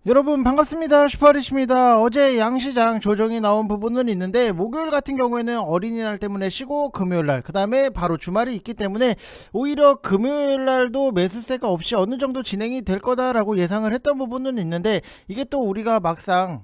여러분 반갑습니다. 슈퍼리시입니다. 어제 양시장 조정이 나온 부분은 있는데 목요일 같은 경우에는 어린이날 때문에 쉬고 금요일날 그 다음에 바로 주말이 있기 때문에 오히려 금요일날도 매수세가 없이 어느 정도 진행이 될 거다라고 예상을 했던 부분은 있는데 이게 또 우리가 막상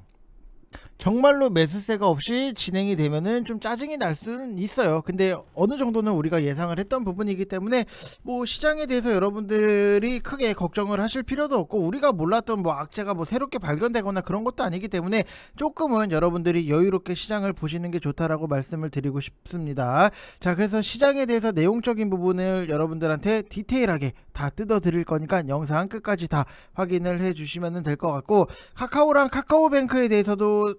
정말로 매수세가 없이 진행이 되면은 좀 짜증이 날 수는 있어요. 근데 어느 정도는 우리가 예상을 했던 부분이기 때문에 뭐 시장에 대해서 여러분들이 크게 걱정을 하실 필요도 없고, 우리가 몰랐던 뭐 악재가 뭐 새롭게 발견되거나 그런 것도 아니기 때문에 조금은 여러분들이 여유롭게 시장을 보시는 게 좋다라고 말씀을 드리고 싶습니다. 자, 그래서 시장에 대해서 내용적인 부분을 여러분들한테 디테일하게 다 뜯어 드릴 거니까 영상 끝까지 다 확인을 해 주시면 될 것 같고, 카카오랑 카카오뱅크에 대해서도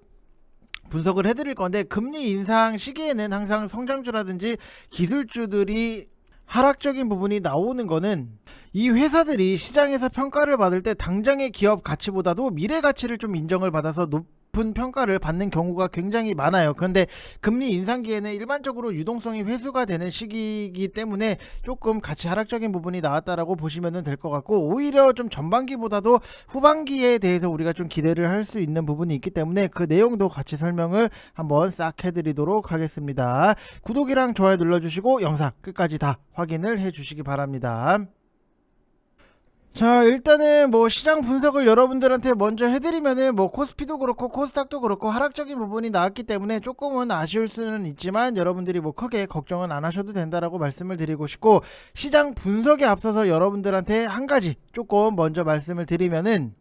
분석을 해드릴 건데, 금리 인상 시기에는 항상 성장주라든지 기술주들이 하락적인 부분이 나오는 거는 이 회사들이 시장에서 평가를 받을 때 당장의 기업 가치보다도 미래 가치를 좀 인정을 받아서 높은 평가를 받는 경우가 굉장히 많아요. 그런데 금리 인상기에는 일반적으로 유동성이 회수가 되는 시기이기 때문에 조금 가치 하락적인 부분이 나왔다라고 보시면 될 것 같고, 오히려 좀 전반기보다도 후반기에 대해서 우리가 좀 기대를 할 수 있는 부분이 있기 때문에 그 내용도 같이 설명을 한번 싹 해드리도록 하겠습니다. 구독이랑 좋아요 눌러주시고 영상 끝까지 다 확인을 해주시기 바랍니다. 자, 일단은 뭐 시장 분석을 여러분들한테 먼저 해드리면은 뭐 코스피도 그렇고 코스닥도 그렇고 하락적인 부분이 나왔기 때문에 조금은 아쉬울 수는 있지만 여러분들이 뭐 크게 걱정은 안 하셔도 된다라고 말씀을 드리고 싶고, 시장 분석에 앞서서 여러분들한테 한 가지 조금 먼저 말씀을 드리면은,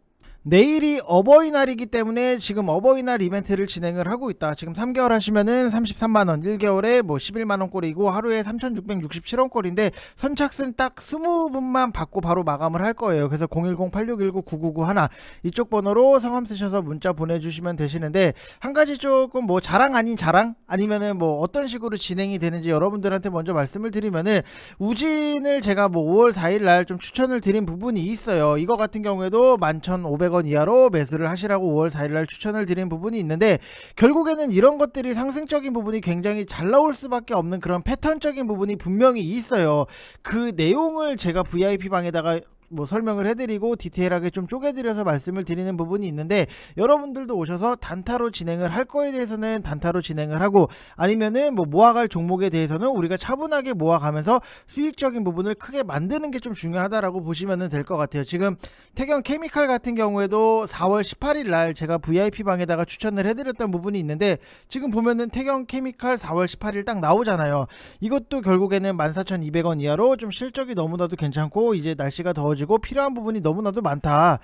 내일이 어버이날이기 때문에 지금 어버이날 이벤트를 진행을 하고 있다. 지금 3개월 하시면은 33만원, 1개월에 뭐 11만원 꼴이고 하루에 3,667원 꼴인데 선착순 딱 20분만 받고 바로 마감을 할 거예요. 그래서 010-8619-9991 이쪽 번호로 성함 쓰셔서 문자 보내주시면 되시는데, 한 가지 조금 뭐 자랑 아닌 자랑, 아니면은 뭐 어떤 식으로 진행이 되는지 여러분들한테 먼저 말씀을 드리면은, 우진을 제가 뭐 5월 4일날 좀 추천을 드린 부분이 있어요. 이거 같은 경우에도 11,500원 이하로 매수를 하시라고 5월 4일날 추천을 드린 부분이 있는데, 결국에는 이런 것들이 상승적인 부분이 굉장히 잘 나올 수밖에 없는 그런 패턴적인 부분이 분명히 있어요. 그 내용을 제가 VIP 방에다가 뭐 설명을 해드리고 디테일하게 좀 쪼개드려서 말씀을 드리는 부분이 있는데, 여러분들도 오셔서 단타로 진행을 할 거에 대해서는 단타로 진행을 하고, 아니면은 뭐 모아갈 종목에 대해서는 우리가 차분하게 모아가면서 수익적인 부분을 크게 만드는 게 좀 중요하다라고 보시면 될 것 같아요. 지금 태경 케미칼 같은 경우에도 4월 18일 날 제가 VIP 방에다가 추천을 해드렸던 부분이 있는데, 지금 보면은 태경 케미칼 4월 18일 딱 나오잖아요. 이것도 결국에는 14,200원 이하로 좀 실적이 너무나도 괜찮고 이제 날씨가 더워지고 필요한 부분이 너무나도 많다.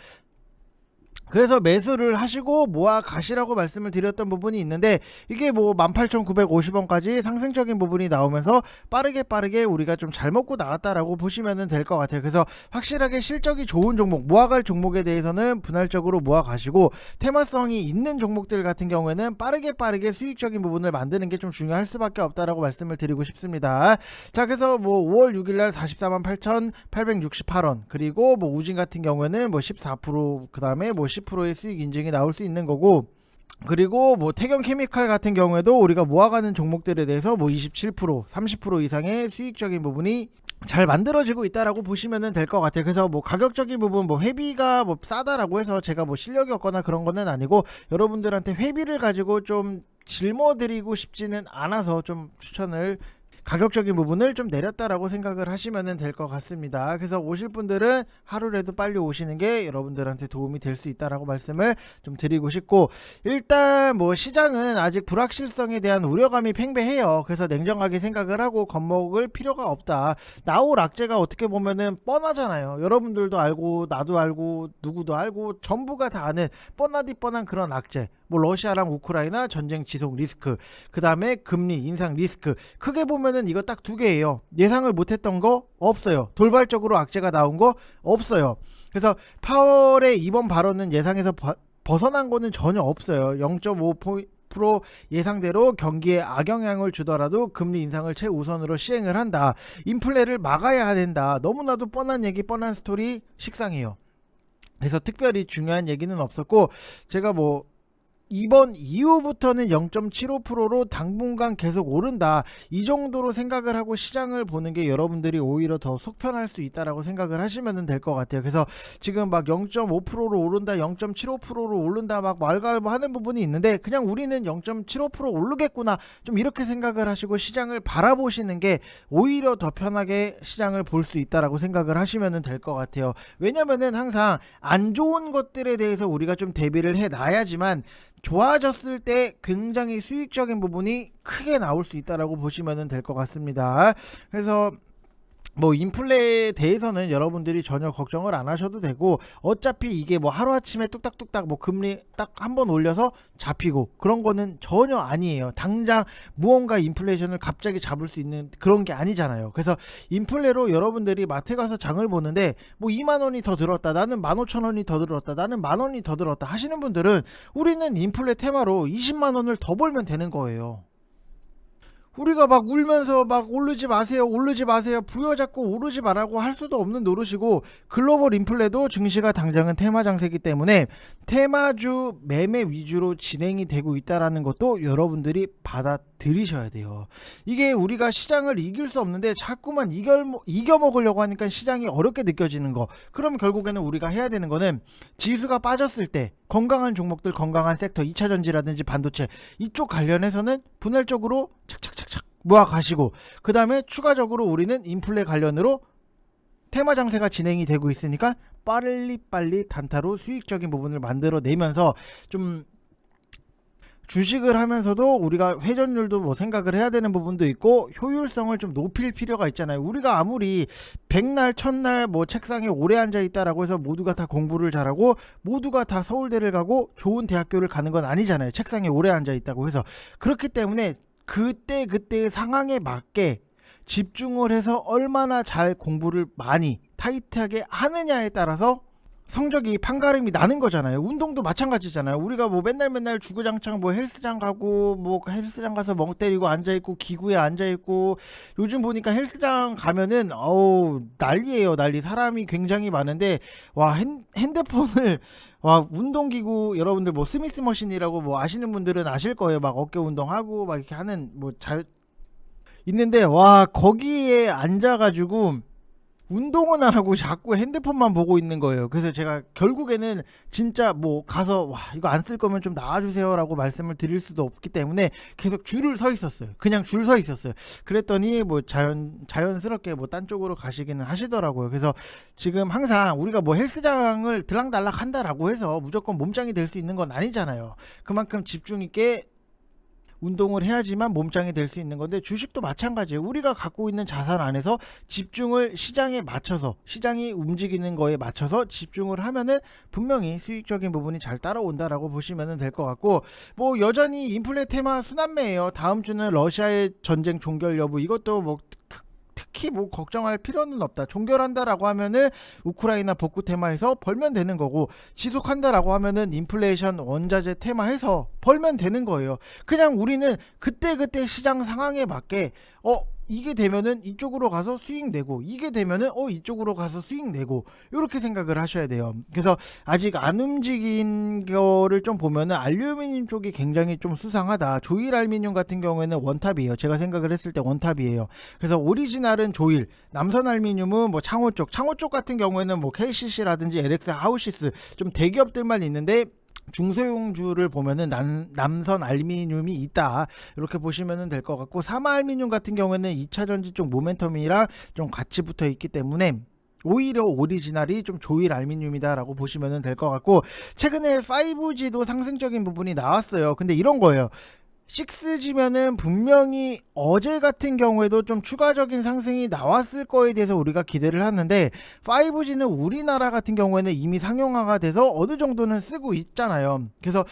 그래서 매수를 하시고 모아 가시라고 말씀을 드렸던 부분이 있는데, 이게 뭐 18,950원까지 상승적인 부분이 나오면서 빠르게 우리가 좀 잘 먹고 나왔다라고 보시면 될 것 같아요. 그래서 확실하게 실적이 좋은 종목, 모아갈 종목에 대해서는 분할적으로 모아 가시고, 테마성이 있는 종목들 같은 경우에는 빠르게 수익적인 부분을 만드는 게 좀 중요할 수밖에 없다라고 말씀을 드리고 싶습니다. 자, 그래서 뭐 5월 6일날 448,868원, 그리고 뭐 우진 같은 경우에는 뭐 14%, 그 다음에 뭐 10%의 수익 인증이 나올 수 있는 거고, 그리고 뭐 태경 케미칼 같은 경우에도 우리가 모아가는 종목들에 대해서 뭐 27%, 30% 이상의 수익적인 부분이 잘 만들어지고 있다라고 보시면 될 것 같아요. 그래서 뭐 가격적인 부분, 뭐 회비가 뭐 싸다라고 해서 제가 뭐 실력이 없거나 그런 거는 아니고, 여러분들한테 회비를 가지고 좀 짊어드리고 싶지는 않아서 좀 추천을, 가격적인 부분을 좀 내렸다라고 생각을 하시면 될 것 같습니다. 그래서 오실 분들은 하루라도 빨리 오시는 게 여러분들한테 도움이 될 수 있다라고 말씀을 좀 드리고 싶고, 일단 뭐 시장은 아직 불확실성에 대한 우려감이 팽배해요. 그래서 냉정하게 생각을 하고 겁먹을 필요가 없다. 나올 악재가 어떻게 보면은 뻔하잖아요. 여러분들도 알고 나도 알고 누구도 알고 전부가 다 아는 뻔하디 뻔한 그런 악재, 뭐 러시아랑 우크라이나 전쟁 지속 리스크, 그 다음에 금리 인상 리스크, 크게 보면은 이거 딱 두 개예요. 예상을 못했던 거 없어요. 돌발적으로 악재가 나온 거 없어요. 그래서 파월의 이번 발언은 예상에서 벗어난 거는 전혀 없어요. 0.5% 예상대로 경기에 악영향을 주더라도 금리 인상을 최우선으로 시행을 한다. 인플레를 막아야 된다. 너무나도 뻔한 얘기, 뻔한 스토리, 식상해요. 그래서 특별히 중요한 얘기는 없었고, 제가 뭐 이번 이후부터는 0.75%로 당분간 계속 오른다, 이 정도로 생각을 하고 시장을 보는 게 여러분들이 오히려 더 속편할 수 있다라고 생각을 하시면 될 것 같아요. 그래서 지금 막 0.5%로 오른다, 0.75%로 오른다 막 말갈하는 부분이 있는데, 그냥 우리는 0.75% 오르겠구나, 좀 이렇게 생각을 하시고 시장을 바라보시는 게 오히려 더 편하게 시장을 볼 수 있다라고 생각을 하시면 될 것 같아요. 왜냐면은 항상 안 좋은 것들에 대해서 우리가 좀 대비를 해 놔야지만 좋아졌을 때 굉장히 수익적인 부분이 크게 나올 수 있다라고 보시면 될 것 같습니다. 그래서 뭐 인플레에 대해서는 여러분들이 전혀 걱정을 안 하셔도 되고, 어차피 이게 뭐 하루아침에 뚝딱뚝딱 뭐 금리 딱 한번 올려서 잡히고 그런 거는 전혀 아니에요. 당장 무언가 인플레이션을 갑자기 잡을 수 있는 그런 게 아니잖아요. 그래서 인플레로 여러분들이 마트 가서 장을 보는데 뭐 2만원이 더 들었다, 나는 15,000원이 더 들었다, 나는 만원이 더 들었다 하시는 분들은, 우리는 인플레 테마로 20만원을 더 벌면 되는 거예요. 우리가 막 울면서 막 오르지 마세요, 오르지 마세요, 부여잡고 오르지 말라고 할 수도 없는 노릇이고, 글로벌 인플레도 증시가 당장은 테마 장세기 때문에 테마주 매매 위주로 진행이 되고 있다라는 것도 여러분들이 받아들이셔야 돼요. 이게 우리가 시장을 이길 수 없는데 자꾸만 이겨 먹으려고 하니까 시장이 어렵게 느껴지는 거. 그럼 결국에는 우리가 해야 되는 거는 지수가 빠졌을 때 건강한 종목들, 건강한 섹터, 2차전지라든지 반도체 이쪽 관련해서는 분할적으로 착착착착 모아 가시고, 그 다음에 추가적으로 우리는 인플레 관련으로 테마 장세가 진행이 되고 있으니까 빨리빨리 단타로 수익적인 부분을 만들어내면서 좀 주식을 하면서도 우리가 회전율도 뭐 생각을 해야 되는 부분도 있고, 효율성을 좀 높일 필요가 있잖아요. 우리가 아무리 100날 1000날 뭐 책상에 오래 앉아 있다라고 해서 모두가 다 공부를 잘하고 모두가 다 서울대를 가고 좋은 대학교를 가는 건 아니잖아요. 책상에 오래 앉아 있다고 해서. 그렇기 때문에 그때의 상황에 맞게 집중을 해서 얼마나 잘 공부를 많이 타이트하게 하느냐에 따라서 성적이 판가름이 나는 거잖아요. 운동도 마찬가지잖아요. 우리가 뭐 맨날 주구장창 뭐 헬스장 가고 뭐 헬스장 가서 멍 때리고 앉아있고 기구에 앉아있고, 요즘 보니까 헬스장 가면은 어우 난리예요, 난리. 사람이 굉장히 많은데 와, 핸드폰을 와, 운동기구 여러분들 뭐 스미스 머신이라고 뭐 아시는 분들은 아실 거예요. 막 어깨 운동하고 막 이렇게 하는 뭐 있는데, 와, 거기에 앉아가지고 운동은 안 하고 자꾸 핸드폰만 보고 있는 거예요. 그래서 제가 결국에는 진짜 뭐 가서 와, 이거 안 쓸 거면 좀 나와주세요 라고 말씀을 드릴 수도 없기 때문에 계속 줄을 서 있었어요. 그냥 줄 서 있었어요. 그랬더니 뭐 자연스럽게 뭐 딴 쪽으로 가시기는 하시더라고요. 그래서 지금 항상 우리가 뭐 헬스장을 들락달락 한다라고 해서 무조건 몸짱이 될 수 있는 건 아니잖아요. 그만큼 집중 있게 운동을 해야지만 몸짱이 될 수 있는 건데, 주식도 마찬가지예요. 우리가 갖고 있는 자산 안에서 집중을 시장에 맞춰서, 시장이 움직이는 거에 맞춰서 집중을 하면은 분명히 수익적인 부분이 잘 따라온다라고 보시면 될 것 같고, 뭐 여전히 인플레 테마 순환매예요. 다음 주는 러시아의 전쟁 종결 여부, 이것도 뭐 특히 뭐 걱정할 필요는 없다. 종결한다라고 하면은 우크라이나 복구 테마에서 벌면 되는 거고, 지속한다라고 하면은 인플레이션 원자재 테마에서 벌면 되는 거예요. 그냥 우리는 그때그때 시장 상황에 맞게 이게 되면은 이쪽으로 가서 수익 내고, 이게 되면은 이쪽으로 가서 수익 내고, 이렇게 생각을 하셔야 돼요. 그래서 아직 안 움직인 거를 좀 보면은 알루미늄 쪽이 굉장히 좀 수상하다. 조일 알미늄 같은 경우에는 원탑이에요. 제가 생각을 했을 때 원탑이에요. 그래서 오리지널은 조일, 남선 알미늄은 뭐 창호 쪽 같은 경우에는 뭐 KCC라든지 LX 하우시스 좀 대기업들만 있는데, 중소형주를 보면은 남선 알미늄이 있다, 이렇게 보시면 될 것 같고, 사마 알미늄 같은 경우에는 2차전지 쪽 모멘텀이랑 좀 같이 붙어 있기 때문에 오히려 오리지널이 좀 조일 알미늄이다 라고 보시면 될 것 같고, 최근에 5G도 상승적인 부분이 나왔어요. 근데 이런 거예요. 6G면은 분명히 어제 같은 경우에도 좀 추가적인 상승이 나왔을 거에 대해서 우리가 기대를 하는데, 5G는 우리나라 같은 경우에는 이미 상용화가 돼서 어느 정도는 쓰고 있잖아요. 그래서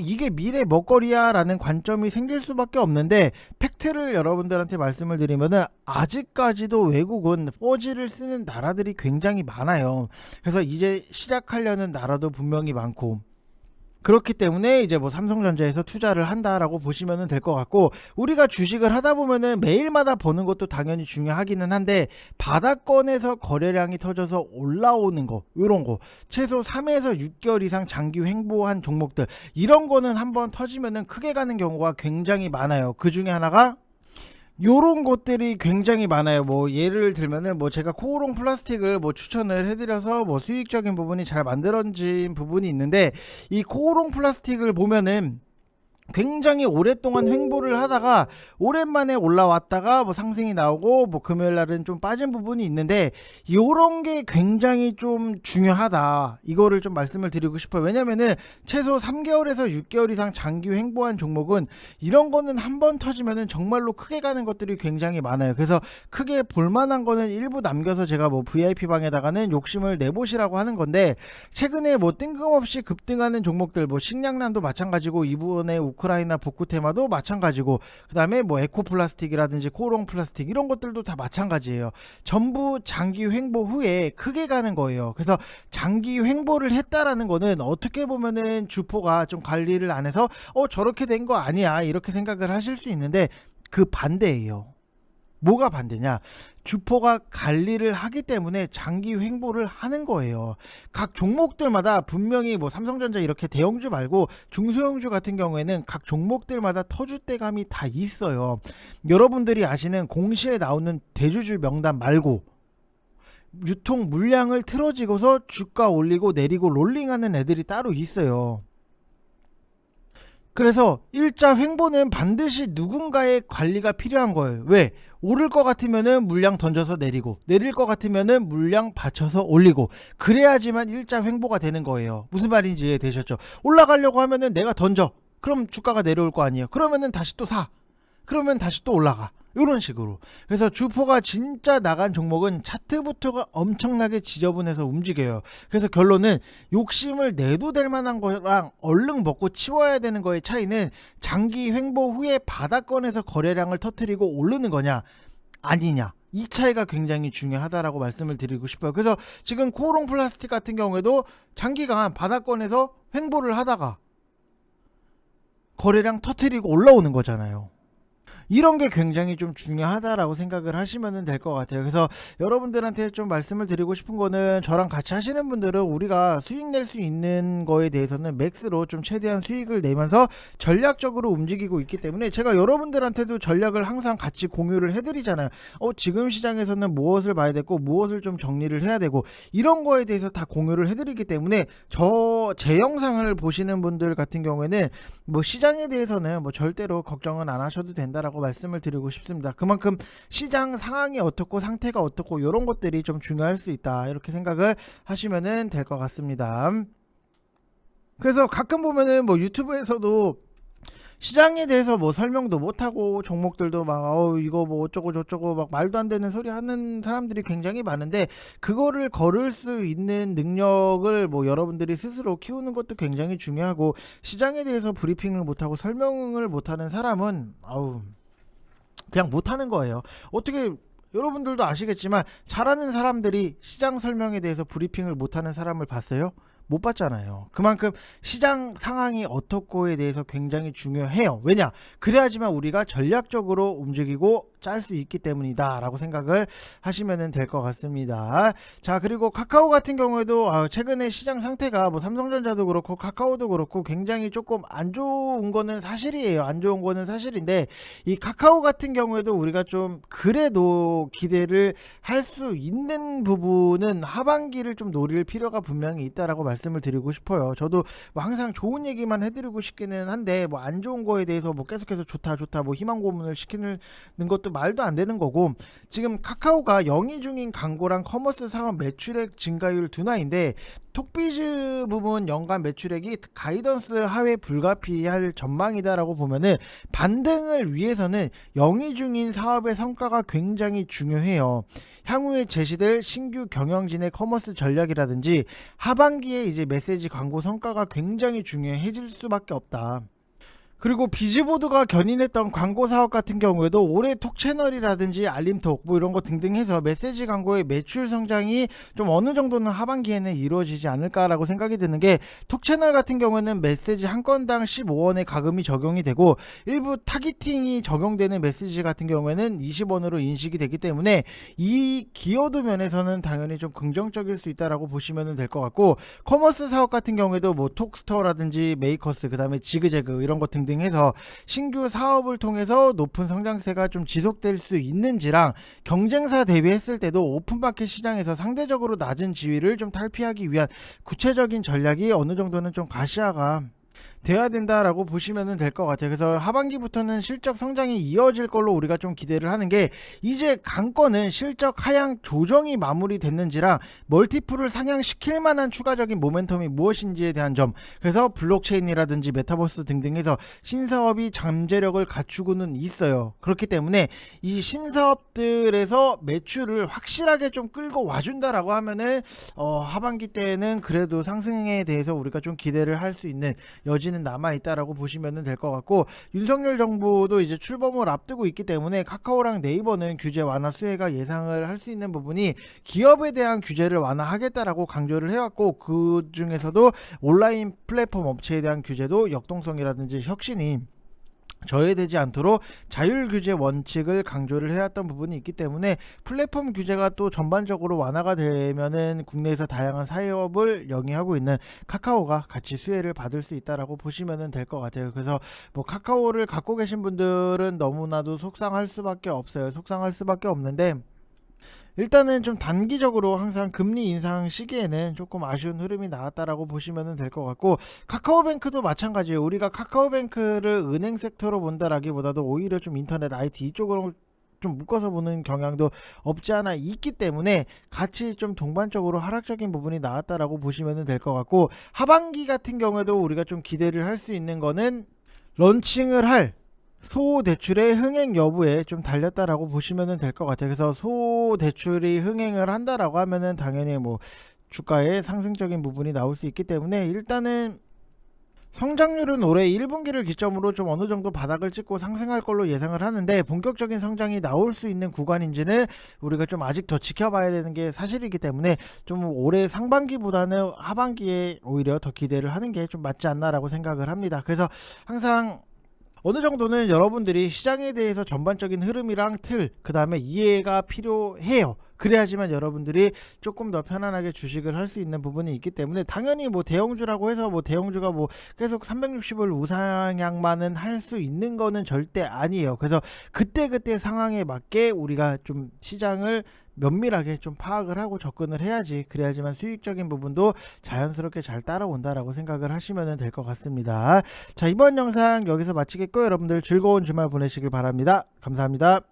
이게 미래 먹거리야 라는 관점이 생길 수밖에 없는데, 팩트를 여러분들한테 말씀을 드리면은 아직까지도 외국은 4G를 쓰는 나라들이 굉장히 많아요. 그래서 이제 시작하려는 나라도 분명히 많고, 그렇기 때문에 이제 뭐 삼성전자에서 투자를 한다라고 보시면 될 것 같고, 우리가 주식을 하다 보면은 매일마다 보는 것도 당연히 중요하기는 한데 바닥권에서 거래량이 터져서 올라오는 거, 요런 거 최소 3에서 6개월 이상 장기 횡보한 종목들, 이런 거는 한번 터지면은 크게 가는 경우가 굉장히 많아요. 그 중에 하나가 요런 것들이 굉장히 많아요. 뭐 예를 들면은 뭐 제가 코오롱 플라스틱을 뭐 추천을 해드려서 뭐 수익적인 부분이 잘 만들어진 부분이 있는데, 이 코오롱 플라스틱을 보면은 굉장히 오랫동안 횡보를 하다가 오랜만에 올라왔다가 뭐 상승이 나오고 뭐 금요일 날은 좀 빠진 부분이 있는데, 요런 게 굉장히 좀 중요하다, 이거를 좀 말씀을 드리고 싶어요. 왜냐면은 최소 3개월에서 6개월 이상 장기 횡보한 종목은 이런 거는 한번 터지면은 정말로 크게 가는 것들이 굉장히 많아요. 그래서 크게 볼만한 거는 일부 남겨서 제가 뭐 VIP 방에다가는 욕심을 내보시라고 하는 건데, 최근에 뭐 뜬금없이 급등하는 종목들, 뭐 식량난도 마찬가지고 이번에 우크라이나 북구 테마도 마찬가지고, 그 다음에 뭐 에코플라스틱이라든지 코오롱 플라스틱, 이런 것들도 다 마찬가지예요. 전부 장기 횡보 후에 크게 가는 거예요. 그래서 장기 횡보를 했다라는 거는 어떻게 보면은 주포가 좀 관리를 안 해서 저렇게 된 거 아니야, 이렇게 생각을 하실 수 있는데, 그 반대예요. 뭐가 반대냐? 주포가 관리를 하기 때문에 장기 횡보를 하는 거예요. 각 종목들마다 분명히 뭐 삼성전자 이렇게 대형주 말고 중소형주 같은 경우에는 각 종목들마다 터줏대감이 다 있어요. 여러분들이 아시는 공시에 나오는 대주주 명단 말고 유통 물량을 틀어지고서 주가 올리고 내리고 롤링하는 애들이 따로 있어요. 그래서 일자 횡보는 반드시 누군가의 관리가 필요한 거예요. 왜? 오를 것 같으면은 물량 던져서 내리고, 내릴 것 같으면은 물량 받쳐서 올리고, 그래야지만 일자 횡보가 되는 거예요. 무슨 말인지 이해되셨죠? 올라가려고 하면은 내가 던져, 그럼 주가가 내려올 거 아니에요. 그러면은 다시 또 사, 그러면 다시 또 올라가, 이런 식으로. 그래서 주포가 진짜 나간 종목은 차트부터가 엄청나게 지저분해서 움직여요. 그래서 결론은 욕심을 내도 될 만한 거랑 얼른 먹고 치워야 되는 거의 차이는 장기 횡보 후에 바닥권에서 거래량을 터뜨리고 오르는 거냐 아니냐, 이 차이가 굉장히 중요하다라고 말씀을 드리고 싶어요. 그래서 지금 코오롱 플라스틱 같은 경우에도 장기간 바닥권에서 횡보를 하다가 거래량 터뜨리고 올라오는 거잖아요. 이런 게 굉장히 좀 중요하다라고 생각을 하시면 될 것 같아요. 그래서 여러분들한테 좀 말씀을 드리고 싶은 거는, 저랑 같이 하시는 분들은 우리가 수익 낼 수 있는 거에 대해서는 맥스로 좀 최대한 수익을 내면서 전략적으로 움직이고 있기 때문에 제가 여러분들한테도 전략을 항상 같이 공유를 해드리잖아요. 지금 시장에서는 무엇을 봐야 되고 무엇을 좀 정리를 해야 되고, 이런 거에 대해서 다 공유를 해드리기 때문에 제 영상을 보시는 분들 같은 경우에는 뭐 시장에 대해서는 뭐 절대로 걱정은 안 하셔도 된다라고 말씀을 드리고 싶습니다. 그만큼 시장 상황이 어떻고 상태가 어떻고 이런 것들이 좀 중요할 수 있다, 이렇게 생각을 하시면 될 것 같습니다. 그래서 가끔 보면은 뭐 유튜브에서도 시장에 대해서 뭐 설명도 못하고 종목들도 막 이거 뭐 어쩌고 저쩌고 막 말도 안 되는 소리 하는 사람들이 굉장히 많은데, 그거를 걸을 수 있는 능력을 뭐 여러분들이 스스로 키우는 것도 굉장히 중요하고, 시장에 대해서 브리핑을 못하고 설명을 못하는 사람은 그냥 못하는 거예요. 어떻게, 여러분들도 아시겠지만 잘하는 사람들이 시장 설명에 대해서 브리핑을 못하는 사람을 봤어요? 못 봤잖아요. 그만큼 시장 상황이 어떻고에 대해서 굉장히 중요해요. 왜냐? 그래야지만 우리가 전략적으로 움직이고 짤 수 있기 때문이다 라고 생각을 하시면 될 것 같습니다. 자, 그리고 카카오 같은 경우에도 최근에 시장 상태가 뭐 삼성전자도 그렇고 카카오도 그렇고 굉장히 조금 안 좋은 거는 사실이에요. 안 좋은 거는 사실인데, 이 카카오 같은 경우에도 우리가 좀 그래도 기대를 할 수 있는 부분은 하반기를 좀 노릴 필요가 분명히 있다라고 말씀을 드리고 싶어요. 저도 뭐 항상 좋은 얘기만 해드리고 싶기는 한데, 뭐 안 좋은 거에 대해서 뭐 계속해서 좋다 뭐 희망 고문을 시키는 것도 말도 안 되는 거고, 지금 카카오가 영위 중인 광고랑 커머스 상업 매출액 증가율 둔화인데, 톡비즈 부분 연간 매출액이 가이던스 하회 불가피할 전망이다라고 보면은, 반등을 위해서는 영위 중인 사업의 성과가 굉장히 중요해요. 향후에 제시될 신규 경영진의 커머스 전략이라든지 하반기에 이제 메시지 광고 성과가 굉장히 중요해질 수밖에 없다. 그리고 비즈보드가 견인했던 광고 사업 같은 경우에도 올해 톡 채널이라든지 알림톡 뭐 이런 거 등등 해서 메시지 광고의 매출 성장이 좀 어느 정도는 하반기에는 이루어지지 않을까라고 생각이 드는 게, 톡 채널 같은 경우에는 메시지 한 건당 15원의 가금이 적용이 되고 일부 타깃팅이 적용되는 메시지 같은 경우에는 20원으로 인식이 되기 때문에 이 기여도 면에서는 당연히 좀 긍정적일 수 있다라고 보시면 될 것 같고, 커머스 사업 같은 경우에도 뭐 톡스토어라든지 메이커스 그다음에 지그재그 이런 거 등등 해서 신규 사업을 통해서 높은 성장세가 좀 지속될 수 있는지랑, 경쟁사 대비했을 때도 오픈마켓 시장에서 상대적으로 낮은 지위를 좀 탈피하기 위한 구체적인 전략이 어느 정도는 좀 가시화가 돼야 된다라고 보시면 될 것 같아요. 그래서 하반기부터는 실적 성장이 이어질 걸로 우리가 좀 기대를 하는 게, 이제 강권은 실적 하향 조정이 마무리됐는지랑 멀티플을 상향시킬 만한 추가적인 모멘텀이 무엇인지에 대한 점, 그래서 블록체인이라든지 메타버스 등등해서 신사업이 잠재력을 갖추고는 있어요. 그렇기 때문에 이 신사업들에서 매출을 확실하게 좀 끌고 와준다라고 하면은 하반기 때는 그래도 상승에 대해서 우리가 좀 기대를 할 수 있는 여지는 남아있다라고 보시면 될 것 같고, 윤석열 정부도 이제 출범을 앞두고 있기 때문에 카카오랑 네이버는 규제 완화 수혜가 예상을 할 수 있는 부분이, 기업에 대한 규제를 완화하겠다라고 강조를 해왔고, 그 중에서도 온라인 플랫폼 업체에 대한 규제도 역동성이라든지 혁신이 저해되지 않도록 자율 규제 원칙을 강조를 해왔던 부분이 있기 때문에, 플랫폼 규제가 또 전반적으로 완화가 되면은 국내에서 다양한 사업을 영위하고 있는 카카오가 같이 수혜를 받을 수 있다라고 보시면 될 것 같아요. 그래서 뭐 카카오를 갖고 계신 분들은 너무나도 속상할 수밖에 없어요. 속상할 수밖에 없는데, 일단은 좀 단기적으로 항상 금리 인상 시기에는 조금 아쉬운 흐름이 나왔다라고 보시면 될 것 같고, 카카오뱅크도 마찬가지예요. 우리가 카카오뱅크를 은행 섹터로 본다라기보다도 오히려 좀 인터넷 IT 이쪽으로 좀 묶어서 보는 경향도 없지 않아 있기 때문에 같이 좀 동반적으로 하락적인 부분이 나왔다라고 보시면 될 것 같고, 하반기 같은 경우에도 우리가 좀 기대를 할 수 있는 거는 런칭을 할 소대출의 흥행 여부에 좀 달렸다라고 보시면 될 것 같아요. 그래서 소대출이 흥행을 한다라고 하면은 당연히 뭐 주가에 상승적인 부분이 나올 수 있기 때문에, 일단은 성장률은 올해 1분기를 기점으로 좀 어느 정도 바닥을 찍고 상승할 걸로 예상을 하는데, 본격적인 성장이 나올 수 있는 구간인지는 우리가 좀 아직 더 지켜봐야 되는 게 사실이기 때문에, 좀 올해 상반기보다는 하반기에 오히려 더 기대를 하는 게 좀 맞지 않나라고 생각을 합니다. 그래서 항상 어느 정도는 여러분들이 시장에 대해서 전반적인 흐름이랑 틀, 그 다음에 이해가 필요해요. 그래야지만 여러분들이 조금 더 편안하게 주식을 할 수 있는 부분이 있기 때문에, 당연히 뭐 대형주라고 해서 뭐 대형주가 뭐 계속 360을 우상향만은 할 수 있는 거는 절대 아니에요. 그래서 그때그때 상황에 맞게 우리가 좀 시장을 면밀하게 좀 파악을 하고 접근을 해야지, 그래야지만 수익적인 부분도 자연스럽게 잘 따라온다라고 생각을 하시면 될 것 같습니다. 자, 이번 영상 여기서 마치겠고요. 여러분들 즐거운 주말 보내시길 바랍니다. 감사합니다.